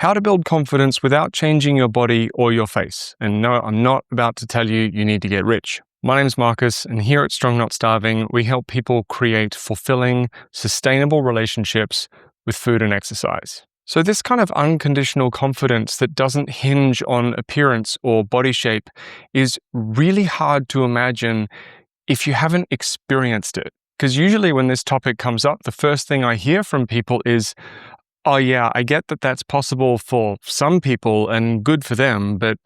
How to build confidence without changing your body or your face. And no, I'm not about to tell you you need to get rich. My name's Marcus, and here at Strong Not Starving, we help people create fulfilling, sustainable relationships with food and exercise. So this kind of unconditional confidence that doesn't hinge on appearance or body shape is really hard to imagine if you haven't experienced it. Because usually when this topic comes up, the first thing I hear from people is, oh yeah, I get that that's possible for some people and good for them, but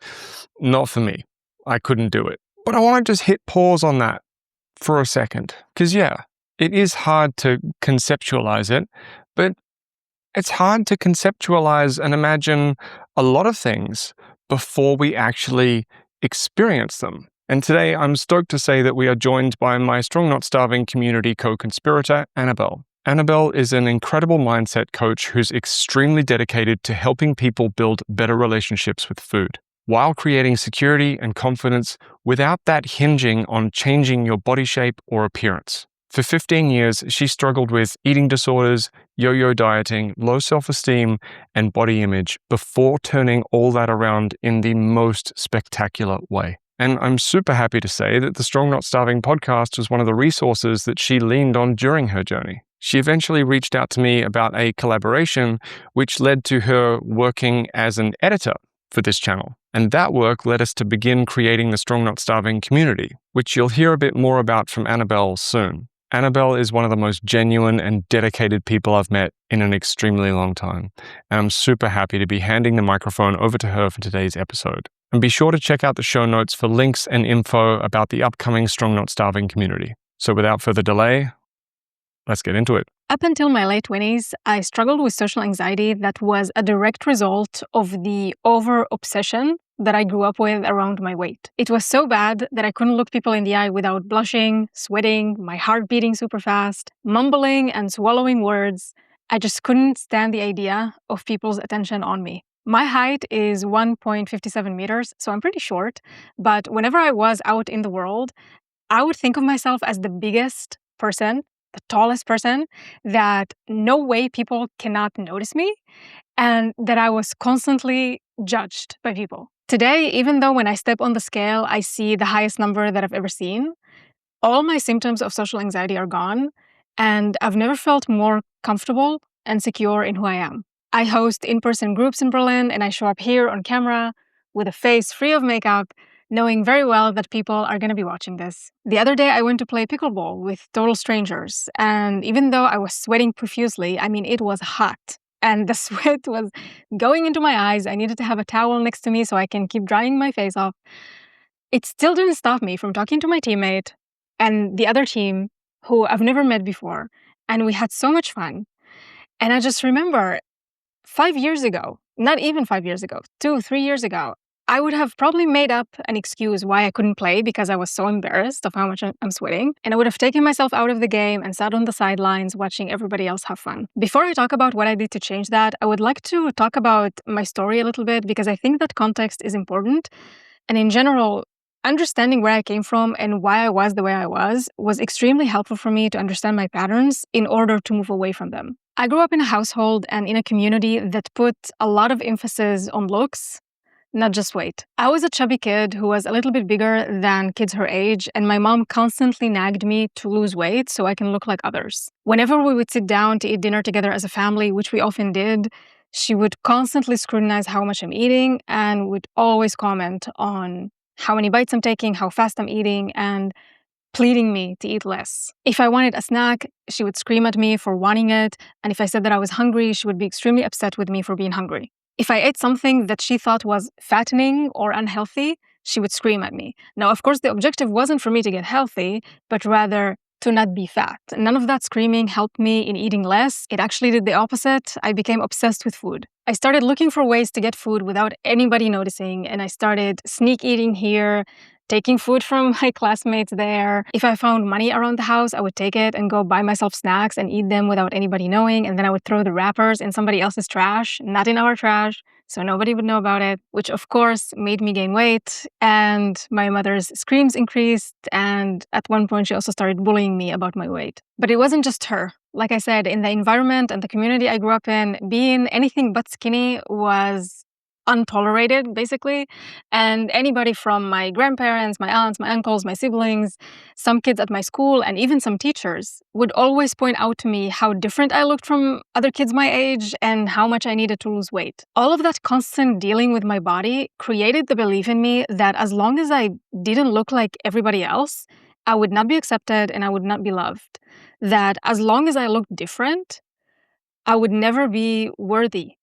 not for me. I couldn't do it. But I want to just hit pause on that for a second. Because yeah, it is hard to conceptualize it, but it's hard to conceptualize and imagine a lot of things before we actually experience them. And today, I'm stoked to say that we are joined by my Strong Not Starving community co-conspirator, Annabelle. Annabelle is an incredible mindset coach who's extremely dedicated to helping people build better relationships with food, while creating security and confidence without that hinging on changing your body shape or appearance. For 15 years, she struggled with eating disorders, yo-yo dieting, low self-esteem, and body image before turning all that around in the most spectacular way. And I'm super happy to say that the Strong Not Starving podcast was one of the resources that she leaned on during her journey. She eventually reached out to me about a collaboration, which led to her working as an editor for this channel. And that work led us to begin creating the Strong Not Starving community, which you'll hear a bit more about from Annabelle soon. Annabelle is one of the most genuine and dedicated people I've met in an extremely long time. And I'm super happy to be handing the microphone over to her for today's episode. And be sure to check out the show notes for links and info about the upcoming Strong Not Starving community. So without further delay, let's get into it. Up until my late 20s, I struggled with social anxiety that was a direct result of the over-obsession that I grew up with around my weight. It was so bad that I couldn't look people in the eye without blushing, sweating, my heart beating super fast, mumbling and swallowing words. I just couldn't stand the idea of people's attention on me. My height is 1.57 meters, so I'm pretty short, but whenever I was out in the world, I would think of myself as the biggest person, the tallest person, that no way people cannot notice me, and that I was constantly judged by people. Today, even though when I step on the scale, I see the highest number that I've ever seen, all my symptoms of social anxiety are gone, and I've never felt more comfortable and secure in who I am. I host in-person groups in Berlin, and I show up here on camera with a face free of makeup, knowing very well that people are going to be watching this. The other day, I went to play pickleball with total strangers, and even though I was sweating profusely, it was hot, and the sweat was going into my eyes. I needed to have a towel next to me so I can keep drying my face off. It still didn't stop me from talking to my teammate and the other team, who I've never met before, and we had so much fun. And I just remember 5 years ago, not even 5 years ago, 3 years ago, I would have probably made up an excuse why I couldn't play because I was so embarrassed of how much I'm sweating. And I would have taken myself out of the game and sat on the sidelines watching everybody else have fun. Before I talk about what I did to change that, I would like to talk about my story a little bit because I think that context is important. And in general, understanding where I came from and why I was the way I was extremely helpful for me to understand my patterns in order to move away from them. I grew up in a household and in a community that put a lot of emphasis on looks, not just weight. I was a chubby kid who was a little bit bigger than kids her age, and my mom constantly nagged me to lose weight so I can look like others. Whenever we would sit down to eat dinner together as a family, which we often did, she would constantly scrutinize how much I'm eating and would always comment on how many bites I'm taking, how fast I'm eating, and pleading me to eat less. If I wanted a snack, she would scream at me for wanting it, and if I said that I was hungry, she would be extremely upset with me for being hungry. If I ate something that she thought was fattening or unhealthy, she would scream at me. Now, of course, the objective wasn't for me to get healthy, but rather to not be fat. None of that screaming helped me in eating less. It actually did the opposite. I became obsessed with food. I started looking for ways to get food without anybody noticing, and I started sneak eating here, taking food from my classmates there. If I found money around the house, I would take it and go buy myself snacks and eat them without anybody knowing. And then I would throw the wrappers in somebody else's trash, not in our trash, so nobody would know about it, which of course made me gain weight. And my mother's screams increased. And at one point, she also started bullying me about my weight. But it wasn't just her. Like I said, in the environment and the community I grew up in, being anything but skinny was untolerated, basically. And anybody from my grandparents, my aunts, my uncles, my siblings, some kids at my school, and even some teachers would always point out to me how different I looked from other kids my age and how much I needed to lose weight. All of that constant dealing with my body created the belief in me that as long as I didn't look like everybody else, I would not be accepted and I would not be loved. That as long as I looked different, I would never be worthy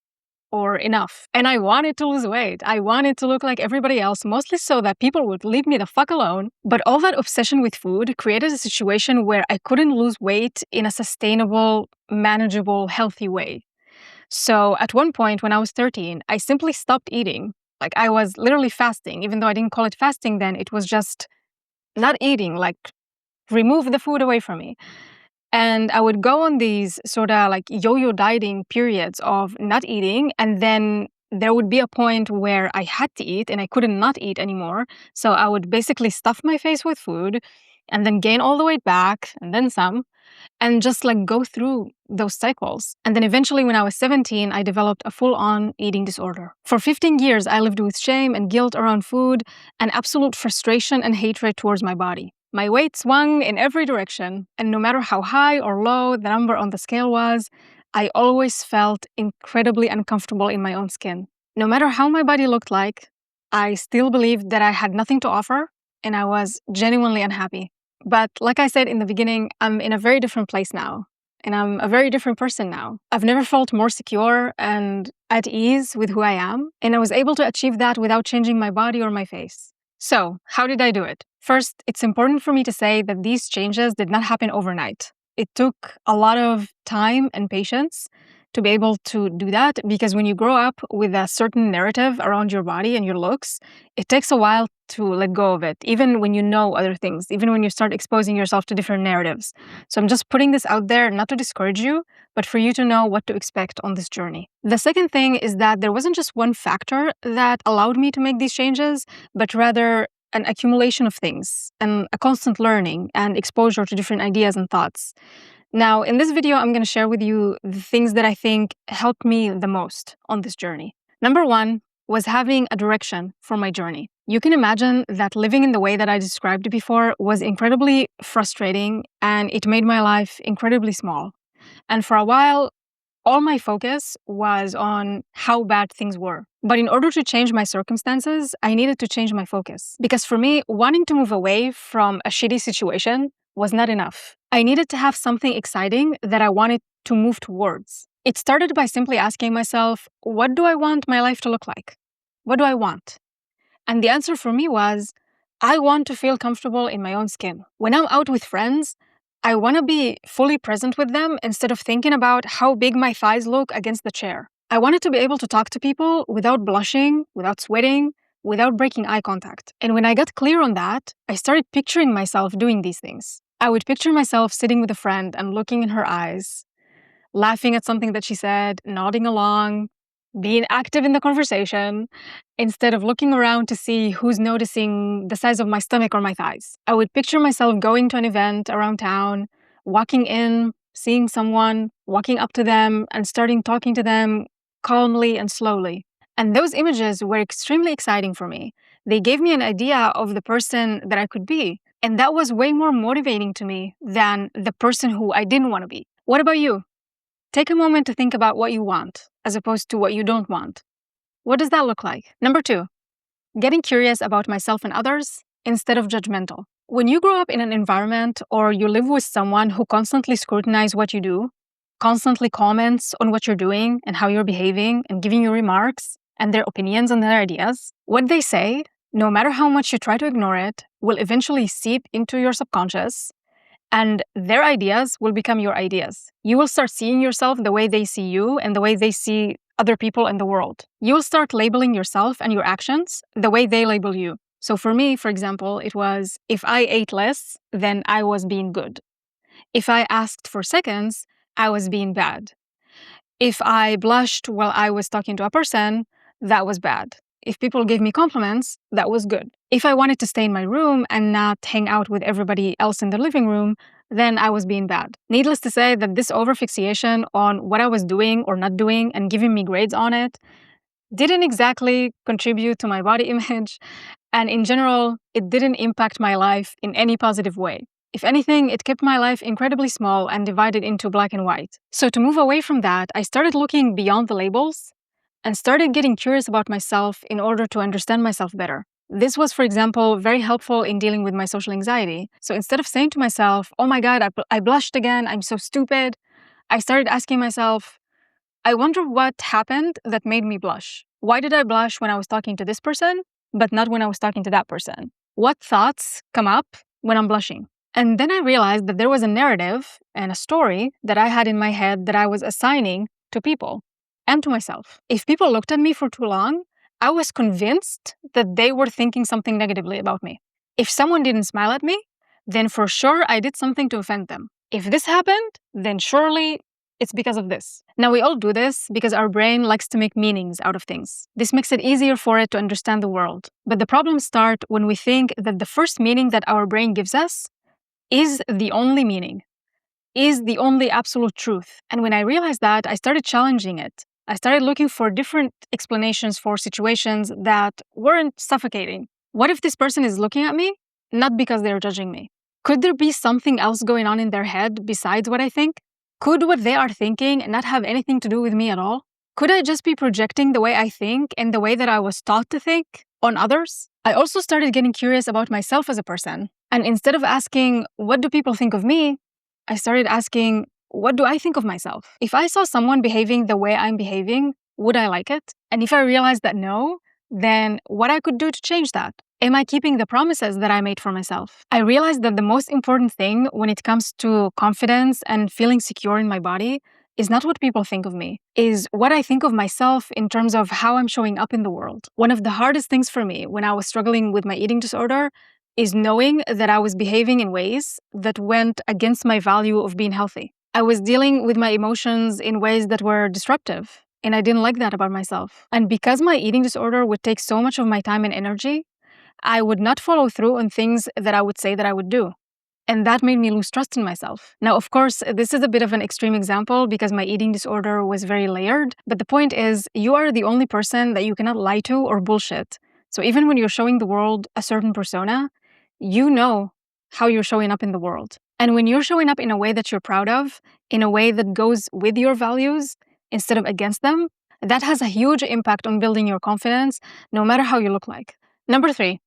or enough. And I wanted to lose weight. I wanted to look like everybody else, mostly so that people would leave me the fuck alone. But all that obsession with food created a situation where I couldn't lose weight in a sustainable, manageable, healthy way. So at one point when I was 13, I simply stopped eating. Like I was literally fasting, even though I didn't call it fasting then, it was just not eating, like remove the food away from me. And I would go on these sort of like yo-yo dieting periods of not eating. And then there would be a point where I had to eat and I couldn't not eat anymore. So I would basically stuff my face with food and then gain all the weight back and then some, and just like go through those cycles. And then eventually when I was 17, I developed a full-on eating disorder. For 15 years, I lived with shame and guilt around food and absolute frustration and hatred towards my body. My weight swung in every direction, and no matter how high or low the number on the scale was, I always felt incredibly uncomfortable in my own skin. No matter how my body looked like, I still believed that I had nothing to offer, and I was genuinely unhappy. But like I said in the beginning, I'm in a very different place now, and I'm a very different person now. I've never felt more secure and at ease with who I am, and I was able to achieve that without changing my body or my face. So, how did I do it? First, it's important for me to say that these changes did not happen overnight. It took a lot of time and patience to be able to do that, because when you grow up with a certain narrative around your body and your looks, it takes a while to let go of it, even when you know other things, even when you start exposing yourself to different narratives. So I'm just putting this out there not to discourage you, but for you to know what to expect on this journey. The second thing is that there wasn't just one factor that allowed me to make these changes, but rather an accumulation of things and a constant learning and exposure to different ideas and thoughts. Now, in this video, I'm going to share with you the things that I think helped me the most on this journey. Number one was having a direction for my journey. You can imagine that living in the way that I described before was incredibly frustrating, and it made my life incredibly small. And for a while, all my focus was on how bad things were. But in order to change my circumstances, I needed to change my focus. Because for me, wanting to move away from a shitty situation was not enough. I needed to have something exciting that I wanted to move towards. It started by simply asking myself, what do I want my life to look like? What do I want? And the answer for me was, I want to feel comfortable in my own skin. When I'm out with friends, I want to be fully present with them instead of thinking about how big my thighs look against the chair. I wanted to be able to talk to people without blushing, without sweating, without breaking eye contact. And when I got clear on that, I started picturing myself doing these things. I would picture myself sitting with a friend and looking in her eyes, laughing at something that she said, nodding along, being active in the conversation, instead of looking around to see who's noticing the size of my stomach or my thighs. I would picture myself going to an event around town, walking in, seeing someone, walking up to them, and starting talking to them calmly and slowly. And those images were extremely exciting for me. They gave me an idea of the person that I could be. And that was way more motivating to me than the person who I didn't want to be. What about you? Take a moment to think about what you want, as opposed to what you don't want. What does that look like? Number two, getting curious about myself and others instead of judgmental. When you grow up in an environment or you live with someone who constantly scrutinizes what you do, constantly comments on what you're doing and how you're behaving and giving you remarks and their opinions and their ideas, what they say, no matter how much you try to ignore it, will eventually seep into your subconscious, and their ideas will become your ideas. You will start seeing yourself the way they see you and the way they see other people in the world. You will start labeling yourself and your actions the way they label you. So for me, for example, it was, if I ate less, then I was being good. If I asked for seconds, I was being bad. If I blushed while I was talking to a person, that was bad. If people gave me compliments, that was good. If I wanted to stay in my room and not hang out with everybody else in the living room, then I was being bad. Needless to say that this overfixation on what I was doing or not doing and giving me grades on it didn't exactly contribute to my body image. And in general, it didn't impact my life in any positive way. If anything, it kept my life incredibly small and divided into black and white. So to move away from that, I started looking beyond the labels and started getting curious about myself in order to understand myself better. This was, for example, very helpful in dealing with my social anxiety. So instead of saying to myself, oh my God, I blushed again, I'm so stupid, I started asking myself, I wonder what happened that made me blush. Why did I blush when I was talking to this person, but not when I was talking to that person? What thoughts come up when I'm blushing? And then I realized that there was a narrative and a story that I had in my head that I was assigning to people and to myself. If people looked at me for too long, I was convinced that they were thinking something negatively about me. If someone didn't smile at me, then for sure I did something to offend them. If this happened, then surely it's because of this. Now, we all do this because our brain likes to make meanings out of things. This makes it easier for it to understand the world. But the problems start when we think that the first meaning that our brain gives us is the only meaning, is the only absolute truth. And when I realized that, I started challenging it. I started looking for different explanations for situations that weren't suffocating. What if this person is looking at me, not because they're judging me? Could there be something else going on in their head besides what I think? Could what they are thinking not have anything to do with me at all? Could I just be projecting the way I think and the way that I was taught to think on others? I also started getting curious about myself as a person. And instead of asking, what do people think of me? I started asking, what do I think of myself? If I saw someone behaving the way I'm behaving, would I like it? And if I realized that no, then what I could do to change that? Am I keeping the promises that I made for myself? I realized that the most important thing when it comes to confidence and feeling secure in my body is not what people think of me, is what I think of myself in terms of how I'm showing up in the world. One of the hardest things for me when I was struggling with my eating disorder is knowing that I was behaving in ways that went against my value of being healthy. I was dealing with my emotions in ways that were disruptive, and I didn't like that about myself. And because my eating disorder would take so much of my time and energy, I would not follow through on things that I would say that I would do. And that made me lose trust in myself. Now, of course, this is a bit of an extreme example because my eating disorder was very layered. But the point is, you are the only person that you cannot lie to or bullshit. So even when you're showing the world a certain persona, you know how you're showing up in the world. And when you're showing up in a way that you're proud of, in a way that goes with your values instead of against them, that has a huge impact on building your confidence, no matter how you look like. Number 3,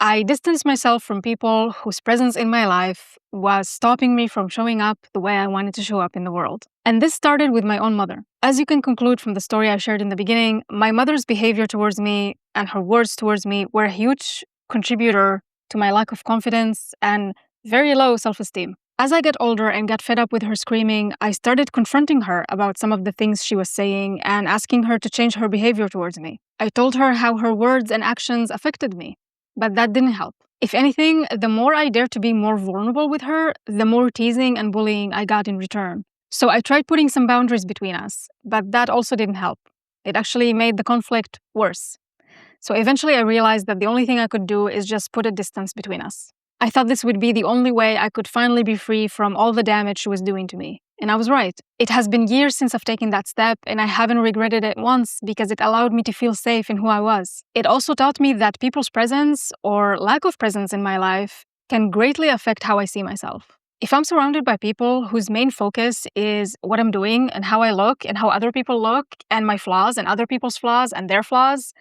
I distanced myself from people whose presence in my life was stopping me from showing up the way I wanted to show up in the world. And this started with my own mother. As you can conclude from the story I shared in the beginning, my mother's behavior towards me and her words towards me were a huge contributor to my lack of confidence and very low self-esteem. As I got older and got fed up with her screaming, I started confronting her about some of the things she was saying and asking her to change her behavior towards me. I told her how her words and actions affected me, but that didn't help. If anything, the more I dared to be more vulnerable with her, the more teasing and bullying I got in return. So I tried putting some boundaries between us, but that also didn't help. It actually made the conflict worse. So eventually I realized that the only thing I could do is just put a distance between us. I thought this would be the only way I could finally be free from all the damage she was doing to me. And I was right. It has been years since I've taken that step, and I haven't regretted it once because it allowed me to feel safe in who I was. It also taught me that people's presence or lack of presence in my life can greatly affect how I see myself. If I'm surrounded by people whose main focus is what I'm doing and how I look and how other people look and my flaws and other people's flaws and their flaws,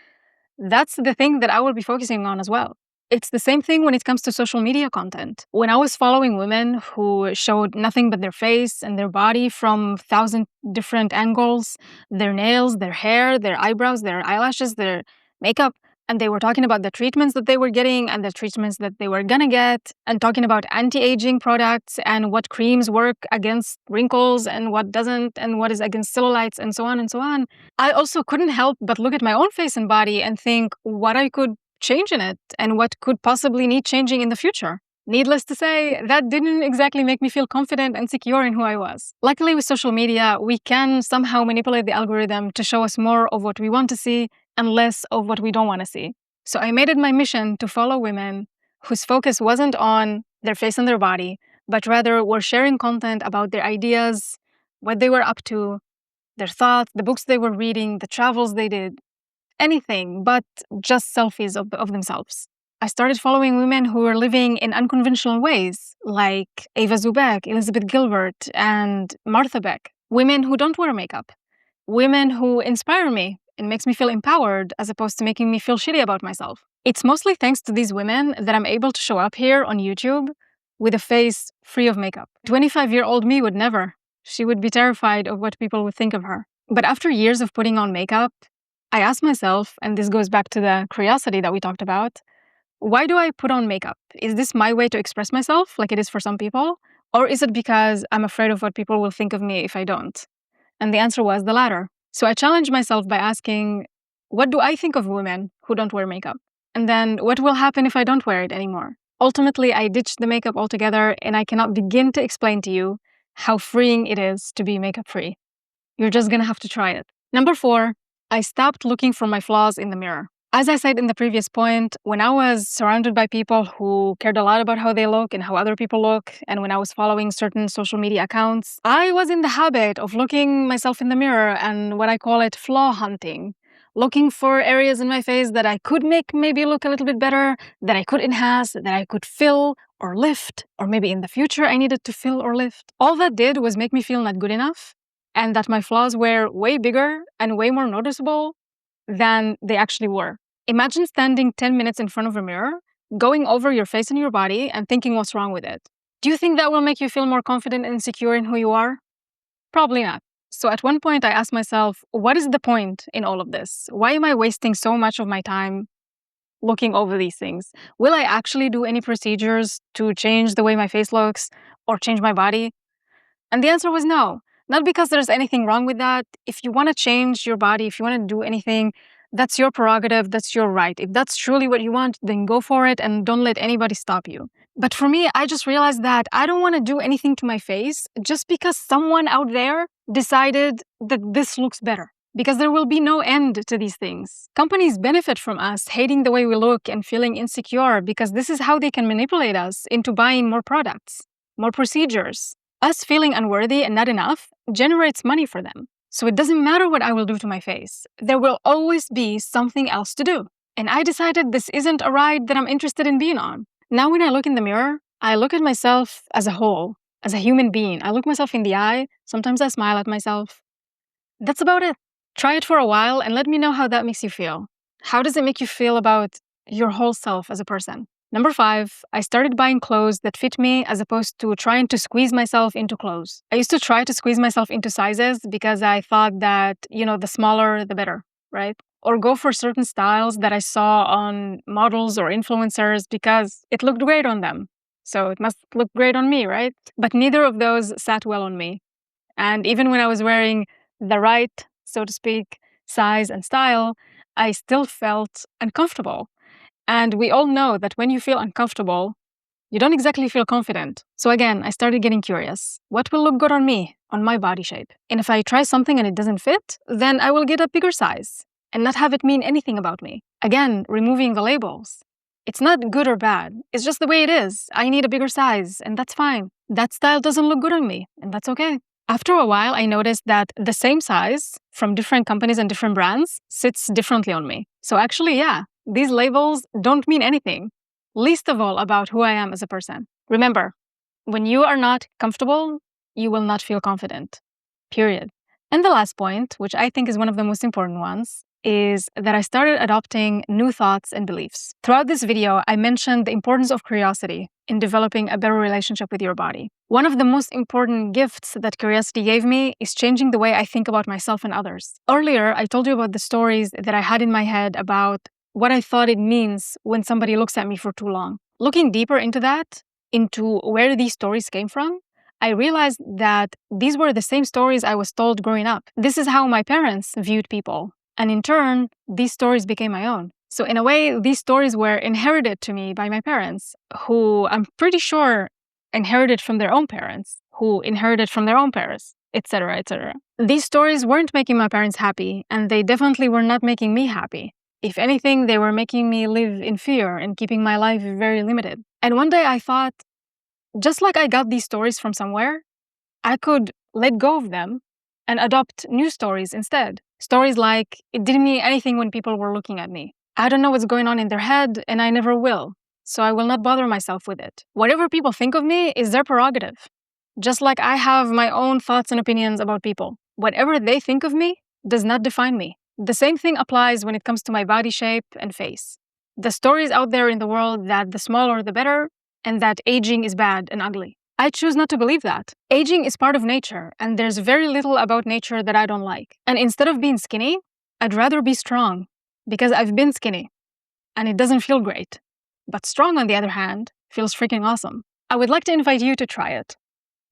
that's the thing that I will be focusing on as well. It's the same thing when it comes to social media content. When I was following women who showed nothing but their face and their body from 1,000 different angles, their nails, their hair, their eyebrows, their eyelashes, their makeup, and they were talking about the treatments that they were getting and the treatments that they were gonna get, and talking about anti-aging products and what creams work against wrinkles and what doesn't, and what is against cellulites, and so on and so on. I also couldn't help but look at my own face and body and think what I could change in it and what could possibly need changing in the future. Needless to say, that didn't exactly make me feel confident and secure in who I was. Luckily, with social media, we can somehow manipulate the algorithm to show us more of what we want to see and less of what we don't want to see. So I made it my mission to follow women whose focus wasn't on their face and their body, but rather were sharing content about their ideas, what they were up to, their thoughts, the books they were reading, the travels they did, anything but just selfies of themselves. I started following women who were living in unconventional ways, like Ava Zubek, Elizabeth Gilbert, and Martha Beck. Women who don't wear makeup. Women who inspire me and makes me feel empowered as opposed to making me feel shitty about myself. It's mostly thanks to these women that I'm able to show up here on YouTube with a face free of makeup. 25-year-old me would never. She would be terrified of what people would think of her. But after years of putting on makeup, I asked myself, and this goes back to the curiosity that we talked about, why do I put on makeup? Is this my way to express myself, like it is for some people? Or is it because I'm afraid of what people will think of me if I don't? And the answer was the latter. So I challenged myself by asking, what do I think of women who don't wear makeup? And then what will happen if I don't wear it anymore? Ultimately, I ditched the makeup altogether, and I cannot begin to explain to you how freeing it is to be makeup-free. You're just gonna have to try it. Number 4, I stopped looking for my flaws in the mirror. As I said in the previous point, when I was surrounded by people who cared a lot about how they look and how other people look, and when I was following certain social media accounts, I was in the habit of looking myself in the mirror and what I call it flaw hunting. Looking for areas in my face that I could make maybe look a little bit better, that I could enhance, that I could fill or lift, or maybe in the future I needed to fill or lift. All that did was make me feel not good enough, and that my flaws were way bigger and way more noticeable than they actually were. Imagine standing 10 minutes in front of a mirror, going over your face and your body and thinking what's wrong with it. Do you think that will make you feel more confident and secure in who you are? Probably not. So at one point I asked myself, what is the point in all of this? Why am I wasting so much of my time looking over these things? Will I actually do any procedures to change the way my face looks or change my body? And the answer was no. Not because there's anything wrong with that. If you want to change your body, if you want to do anything, that's your prerogative, that's your right. If that's truly what you want, then go for it and don't let anybody stop you. But for me, I just realized that I don't want to do anything to my face just because someone out there decided that this looks better. Because there will be no end to these things. Companies benefit from us hating the way we look and feeling insecure because this is how they can manipulate us into buying more products, more procedures. Us feeling unworthy and not enough generates money for them. So it doesn't matter what I will do to my face. There will always be something else to do. And I decided this isn't a ride that I'm interested in being on. Now when I look in the mirror, I look at myself as a whole, as a human being. I look myself in the eye. Sometimes I smile at myself. That's about it. Try it for a while and let me know how that makes you feel. How does it make you feel about your whole self as a person? Number 5, I started buying clothes that fit me as opposed to trying to squeeze myself into clothes. I used to try to squeeze myself into sizes because I thought that, the smaller, the better, right? Or go for certain styles that I saw on models or influencers because it looked great on them. So it must look great on me, right? But neither of those sat well on me. And even when I was wearing the right, so to speak, size and style, I still felt uncomfortable. And we all know that when you feel uncomfortable, you don't exactly feel confident. So again, I started getting curious. What will look good on me, on my body shape? And if I try something and it doesn't fit, then I will get a bigger size and not have it mean anything about me. Again, removing the labels. It's not good or bad. It's just the way it is. I need a bigger size, and that's fine. That style doesn't look good on me, and that's okay. After a while, I noticed that the same size from different companies and different brands sits differently on me. So actually, yeah, these labels don't mean anything, least of all about who I am as a person. Remember, when you are not comfortable, you will not feel confident, period. And the last point, which I think is one of the most important ones, is that I started adopting new thoughts and beliefs. Throughout this video, I mentioned the importance of curiosity in developing a better relationship with your body. One of the most important gifts that curiosity gave me is changing the way I think about myself and others. Earlier, I told you about the stories that I had in my head about what I thought it means when somebody looks at me for too long. Looking deeper into that, into where these stories came from, I realized that these were the same stories I was told growing up. This is how my parents viewed people. And in turn, these stories became my own. So in a way, these stories were inherited to me by my parents, who I'm pretty sure inherited from their own parents, who inherited from their own parents. etc., etc. These stories weren't making my parents happy, and they definitely were not making me happy. If anything, they were making me live in fear and keeping my life very limited. And one day I thought, just like I got these stories from somewhere, I could let go of them and adopt new stories instead. Stories like, it didn't mean anything when people were looking at me. I don't know what's going on in their head, and I never will, so I will not bother myself with it. Whatever people think of me is their prerogative. Just like I have my own thoughts and opinions about people. Whatever they think of me does not define me. The same thing applies when it comes to my body shape and face. The stories out there in the world that the smaller the better, and that aging is bad and ugly. I choose not to believe that. Aging is part of nature, and there's very little about nature that I don't like. And instead of being skinny, I'd rather be strong, because I've been skinny, and it doesn't feel great. But strong, on the other hand, feels freaking awesome. I would like to invite you to try it.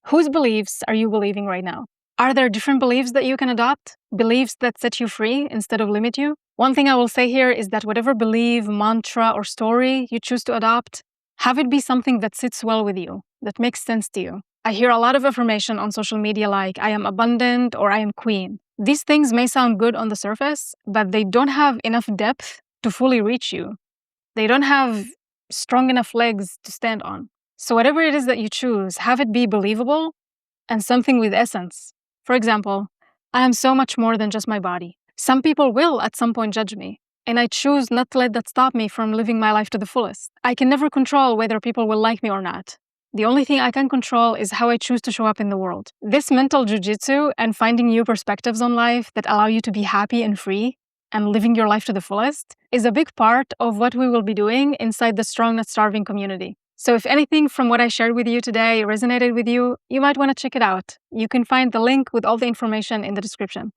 Whose beliefs are you believing right now? Are there different beliefs that you can adopt? Beliefs that set you free instead of limit you? One thing I will say here is that whatever belief, mantra, or story you choose to adopt, have it be something that sits well with you, that makes sense to you. I hear a lot of affirmation on social media like, I am abundant or I am queen. These things may sound good on the surface, but they don't have enough depth to fully reach you. They don't have strong enough legs to stand on. So whatever it is that you choose, have it be believable and something with essence. For example, I am so much more than just my body. Some people will at some point judge me, and I choose not to let that stop me from living my life to the fullest. I can never control whether people will like me or not. The only thing I can control is how I choose to show up in the world. This mental jujitsu and finding new perspectives on life that allow you to be happy and free and living your life to the fullest is a big part of what we will be doing inside the Strong Not Starving community. So if anything from what I shared with you today resonated with you, you might want to check it out. You can find the link with all the information in the description.